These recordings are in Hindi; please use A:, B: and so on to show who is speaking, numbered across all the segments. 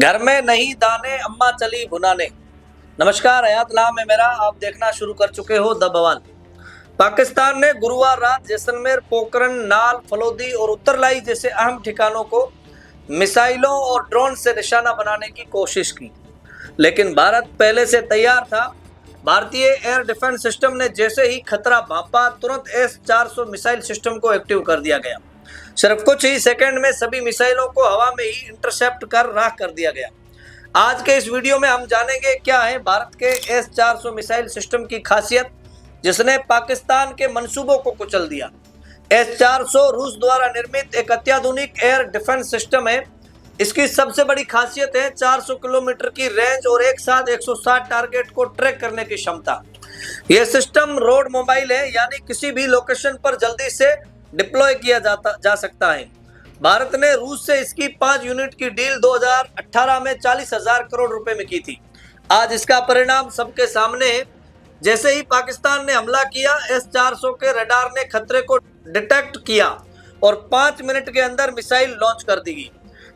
A: घर में नहीं दाने अम्मा चली भुनाने। नमस्कार, हयात नाम है मेरा। आप देखना शुरू कर चुके हो द बवाल। पाकिस्तान ने गुरुवार रात जैसलमेर, पोखरण, नाल, फलोदी और उत्तरलाई जैसे अहम ठिकानों को मिसाइलों और ड्रोन से निशाना बनाने की कोशिश की, लेकिन भारत पहले से तैयार था। भारतीय एयर डिफेंस सिस्टम ने जैसे ही खतरा भांपा, तुरंत S-400 मिसाइल सिस्टम को एक्टिव कर दिया गया। सिर्फ कुछ ही सेकंड में सभी मिसाइलों को हवा में ही इंटरसेप्ट कर राख कर दिया गया। आज के इस वीडियो में हम जानेंगे क्या है भारत के S-400 मिसाइल सिस्टम की खासियत, जिसने पाकिस्तान के मंसूबों को कुचल दिया। S-400 रूस द्वारा निर्मित एक अत्याधुनिक एयर डिफेंस सिस्टम है। इसकी सबसे बड़ी खासियत है 400 किलोमीटर की रेंज और एक साथ 160 टारगेट को ट्रैक करने की क्षमता। यह सिस्टम रोड मोबाइल है, यानी किसी भी लोकेशन पर जल्दी से डिप्लॉय किया जा सकता है। भारत ने रूस से इसकी 5 यूनिट की डील 2018 में 40,000 करोड़ रुपए में की थी। आज इसका परिणाम सबके सामने है। जैसे ही पाकिस्तान ने हमला किया, S-400 के रडार ने खतरे को डिटेक्ट किया और 5 मिनट के अंदर मिसाइल लॉन्च कर दी गई।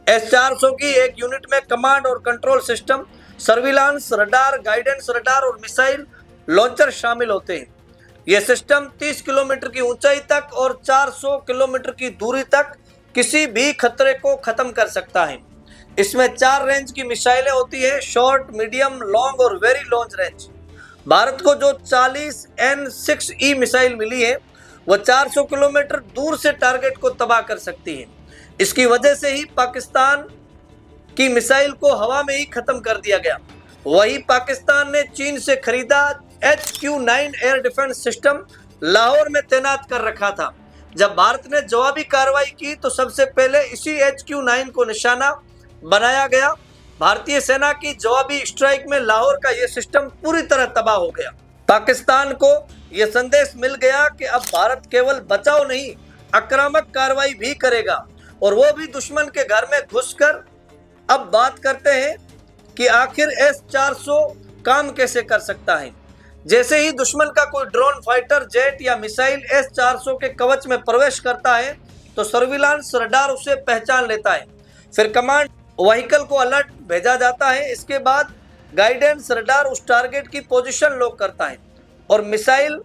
A: S-400 की एक यूनिट में कमांड और control system, surveillance radar, guidance radar और मिसाइल लॉन्चर शामिल होते हैं। यह सिस्टम 30 किलोमीटर की ऊंचाई तक और 400 किलोमीटर की दूरी तक किसी भी खतरे को खत्म कर सकता है। इसमें 4 रेंज की मिसाइलें होती है: शॉर्ट, मीडियम, लॉन्ग और वेरी लॉन्ग रेंज। भारत को जो 40 N-6E मिसाइल मिली है, वह 400 किलोमीटर दूर से टारगेट को तबाह कर सकती है। इसकी वजह से ही पाकिस्तान की मिसाइल को हवा में ही खत्म कर दिया गया। वही पाकिस्तान ने चीन से खरीदा HQ-9 air defence system Lahore में तैनात कर रखा था। जब भारत ने जवाबी कार्रवाई की तो सबसे पहले इसी HQ-9 को निशाना बनाया गया। भारतीय सेना की जवाबी स्ट्राइक में लाहौर का यह सिस्टम पूरी तरह तबाह हो गया। पाकिस्तान को यह संदेश मिल गया कि अब भारत केवल बचाव नहीं, आक्रामक कार्रवाई भी करेगा, और वो भी दुश्मन के घर में घुसकर। अब बात करते हैं कि आखिर S-400 काम कैसे कर सकता है। जैसे ही दुश्मन का कोई ड्रोन, फाइटर जेट या मिसाइल S-400 के कवच में प्रवेश करता है तो सर्विलांस रडार उसे पहचान लेता है। फिर कमांड व्हीकल को अलर्ट भेजा जाता है। इसके बाद गाइडेंस रडार उस टारगेट की पोजीशन लॉक करता है और मिसाइल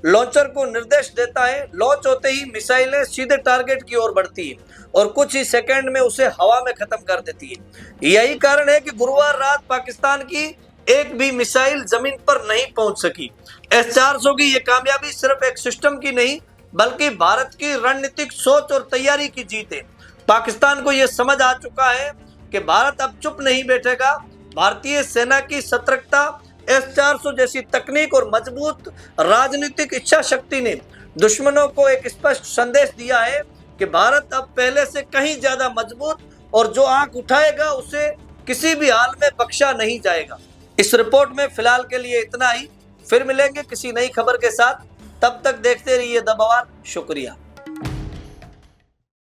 A: लॉन्चर को निर्देश देता है। लॉन्च होते ही मिसाइलें सीधे टारगेट की ओर बढ़ती है और कुछ ही सेकंड में उसे हवा में खत्म कर देती है। यही कारण है कि गुरुवार रात पाकिस्तान की एक भी मिसाइल जमीन पर नहीं पहुंच सकी। S-400 की यह कामयाबी सिर्फ एक सिस्टम की नहीं, बल्कि भारत की रणनीतिक सोच और तैयारी की जीत है। पाकिस्तान को यह समझ आ चुका है कि भारत अब चुप नहीं बैठेगा। भारतीय सेना की सतर्कता, S-400 जैसी तकनीक और मजबूत राजनीतिक इच्छा शक्ति ने दुश्मनों को एक स्पष्ट संदेश दिया है कि भारत अब पहले से कहीं ज्यादा मजबूत, और जो आंख उठाएगा उसे किसी भी हाल में बख्शा नहीं जाएगा। इस रिपोर्ट में फिलहाल के लिए इतना ही। फिर मिलेंगे किसी नई खबर के साथ। तब तक देखते रहिए द बवाल। शुक्रिया।